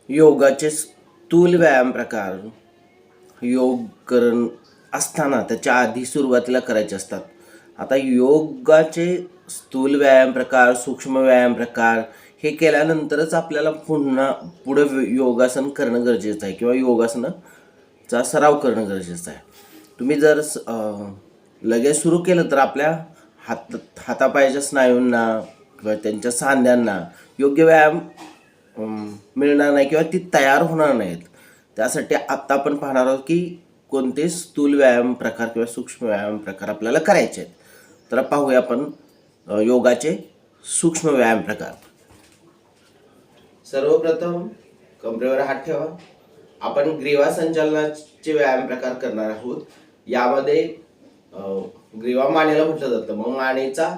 योगाचे स्थूल व्यायाम प्रकार योग करण असताना त्याच्या आधी सुरुवातीला करायचे असतात. आता योगाचे स्थूल व्यायाम प्रकार, सूक्ष्म व्यायाम प्रकार हे केल्यानंतरच आपल्याला पुढं योगासन करणं गरजेचं आहे किंवा योगासनाचा सराव करणं गरजेचं आहे. तुम्ही जर लगेच सुरू केलं तर आपल्या हातापायाच्या स्नायूंना किंवा त्यांच्या सांध्यांना योग्य व्यायाम मिळणार नाही किंवा ती तयार होणार नाहीत. त्यासाठी आत्ता आपण पाहणार आहोत की कोणते स्थूल व्यायाम प्रकार किंवा सूक्ष्म व्यायाम प्रकार आपल्याला करायचे आहेत. तर पाहूया आपण योगाचे सूक्ष्म व्यायाम प्रकार. सर्वप्रथम कमरेवर हात ठेवा. आपण ग्रीवा संचालनाचे व्यायाम प्रकार करणार आहोत. यामध्ये ग्रीवा मानेला म्हटलं जातं, मग मानेचा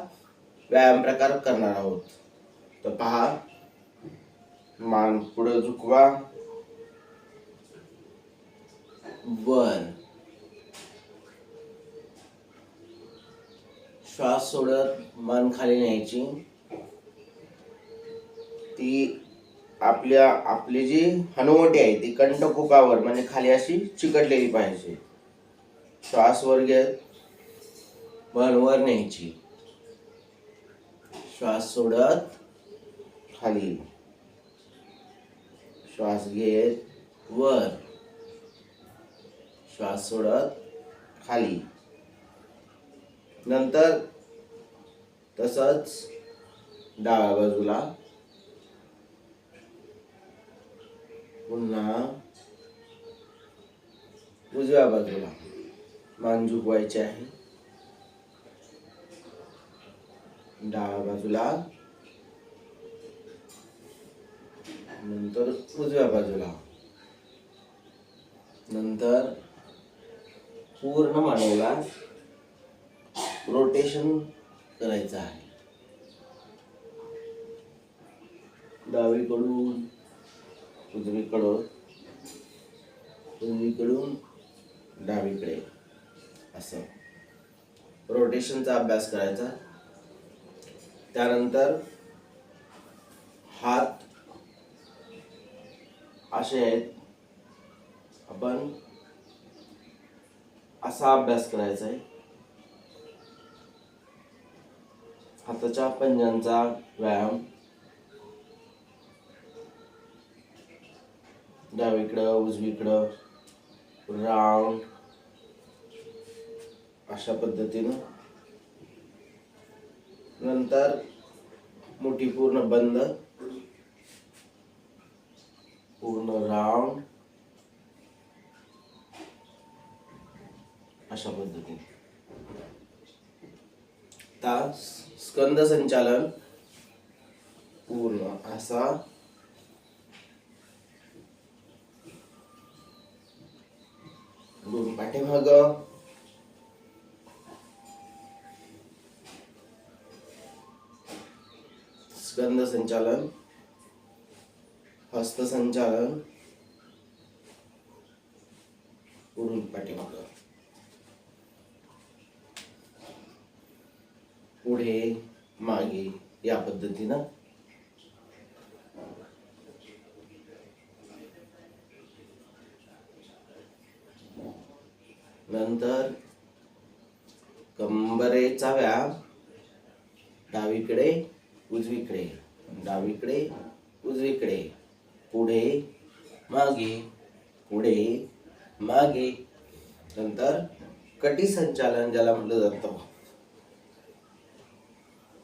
व्यायाम प्रकार करणार आहोत. तर पहा, मान पुढे झुकवा, वर, श्वास सोडत मान खाली न्यायची. ती आपली जी हनुवटी आहे ती कंठकुपावर म्हणजे खाली अशी चिकटलेली पाहिजे. श्वास वर घेत मान वर न्यायची. श्वास सोडत खाली, श्वास घेत वर, श्वास सोडत खाली. नंतर तसंच डाव्या बाजूला, पुन्हा उजव्या बाजूला मान झुकवायची आहे. डाव्या बाजूला, नंतर उजव्या बाजूला, नंतर पूर्ण मानेला रोटेशन करायचं आहे. डावीकडून उजवीकडून, उजवीकडून डावीकडे असं रोटेशनचा अभ्यास करायचा. त्यानंतर हात असे आहेत, आपण असा अभ्यास करायचा आहे. हाताच्या पंजांचा व्यायाम. डावीकडं उजवीकडं राऊंड अशा पद्धतीनं. नंतर मुठी पूर्ण बंद, पूर्ण राऊंड अशा पद्धतीने. आता स्कंद संचालन पूर्ण असा, दोन पाठीमाग, स्कंद संचालन, हस्त संचालन, पुढून पाठीमाग, पुढे मागे या पद्धतीनं. नंतर कंबरेचा व्यायाम. डावीकडे उजवीकडे, डावीकडे उजवीकडे, पुढे मागे, पुढे मागे. नंतर कटी संचालन ज्याला म्हटलं जातं,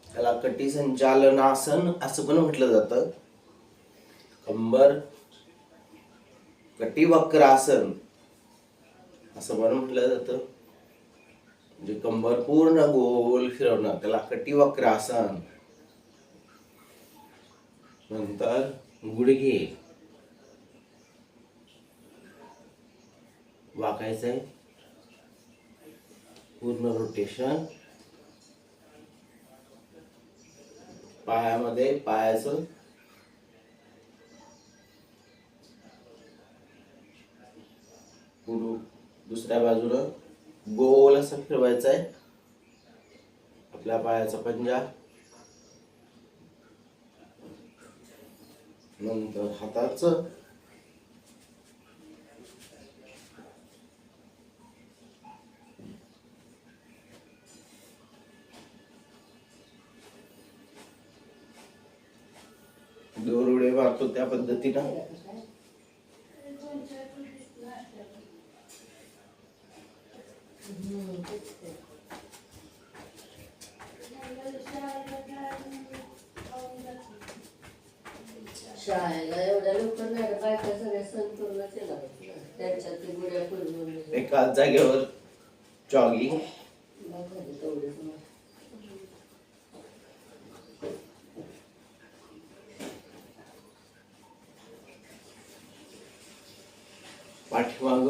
त्याला कटी संचालनासन असं पण म्हटलं जातं. कंबर कटी वक्रासन असं पण म्हटलं जातं. म्हणजे कंबर पूर्ण गोल फिरवणं त्याला कटिवक्रासन. नंतर गुडघे वाकायचंय, पूर्ण रोटेशन. पायामध्ये पायाचं पुढे दुसऱ्या बाजूला गोल असं फिरवायचं आहे आपल्या पायाचा पंजा. नंतर हाताचं मारतो त्या पद्धतीनं शाळेला एवढ्या लवकर नाही बायका सगळ्या सण पूर्ण केला त्यांच्या ते गुड्या पूर्ण एकाच जागेवर जॉगिंग. तेवढेच पाठीमाग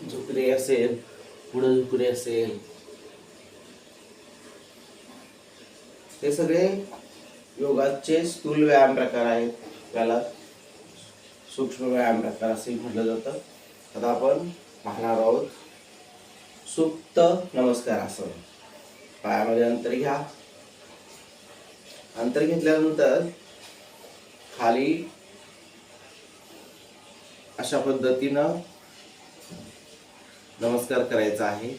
झुकरे असेल, पुढे झुकरे असेल, हे सगळे योगाचे स्थूल व्यायाम प्रकार आहेत. त्याला सूक्ष्म व्यायाम प्रकार असे म्हटलं जातं. आता आपण पाहणार आहोत सुप्त नमस्कार आसन. पायामध्ये अंतर घ्या. अंतर घेतल्यानंतर खाली अशा पद्धतीनं नमस्कार करायचा आहे.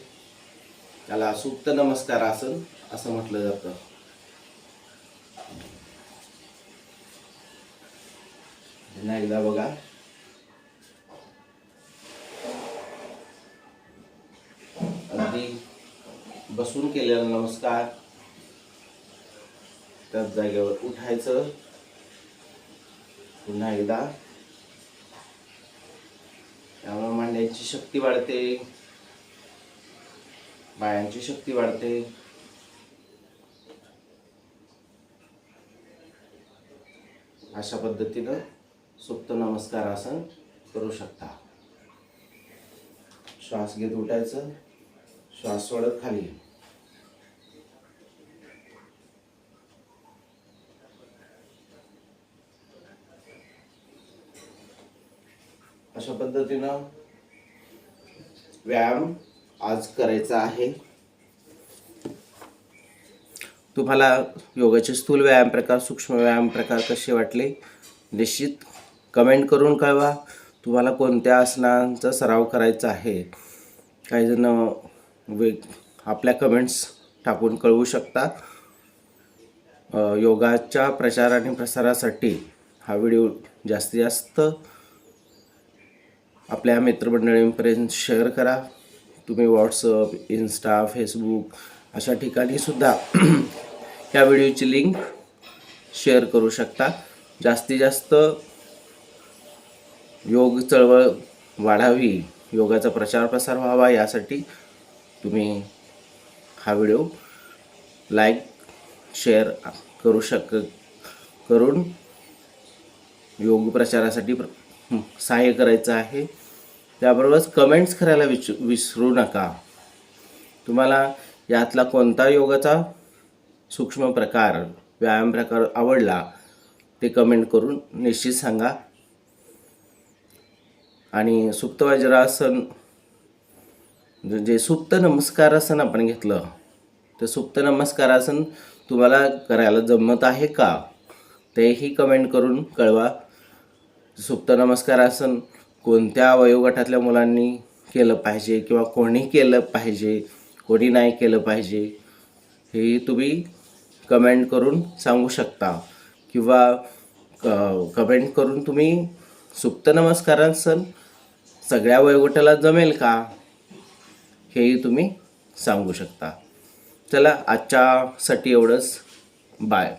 त्याला सुप्त नमस्कार आसन असं म्हटलं जातं. पुन्हा एकदा बघा. अगदी बसून केलेला नमस्कार. त्याच जागेवर उठायचं. पुन्हा एकदा. त्यामुळे मांड्यांची शक्ती वाढते, पायांची शक्ती वाढते. अशा पद्धतीनं सुप्त नमस्कार आसन करू शकता. श्वास घेत उठायचं, श्वास सोडत खाली. अशा पद्धतीनं व्यायाम आज करायचा आहे. तुम्हाला योगाचे स्थूल व्यायाम प्रकार, सूक्ष्म व्यायाम प्रकार कसे वाटले निश्चित कमेंट करून कळवा. तुम्हाला कोणत्या आसनांचा सराव करायचा आहे काही जण आपल्या कमेंट्स टाकून कळवू शकता. योगाच्या प्रचार आणि प्रसारासाठी हा व्हिडिओ जास्तीत जास्त आपल्या मित्रमंडळींपर्यंत शेअर करा. तुम्ही व्हॉट्सअप, इन्स्टा, फेसबुक अशा ठिकाणी सुद्धा या व्हिडिओची लिंक शेअर करू शकता. जास्तीत जास्त योग चळवळ वाढावी, योगाचा प्रचार प्रसार व्हावा यासाठी तुम्ही हा व्हिडिओ लाईक, शेअर करून योग प्रचारासाठी सहाय्य करायचं आहे. त्याबरोबरच कमेंट्स करायला विसरू नका. तुम्हाला यातला कोणता योगाचा सूक्ष्म प्रकार, व्यायाम प्रकार आवडला ते कमेंट करून निश्चित सांगा. आणि सुप्त वज्रासन, जे सुप्त नमस्कारासन आपण घेतलं, तर सुप्त नमस्कारासन तुम्हाला करायला जमत आहे का तेही कमेंट करून कळवा. सुप्त नमस्कारासन कोणत्या वयोगटातल्या मुलांनी केलं पाहिजे किंवा कोणी केलं पाहिजे, कोणी नाही केलं पाहिजे, हे तुम्ही कमेंट करून सांगू शकता. किंवा कमेंट करून तुम्ही सुप्त नमस्कारासन सगळ्या वयोगटाला जमेल का हेही तुम्ही सांगू शकता. चला आजच्यासाठी एवढंच. बाय.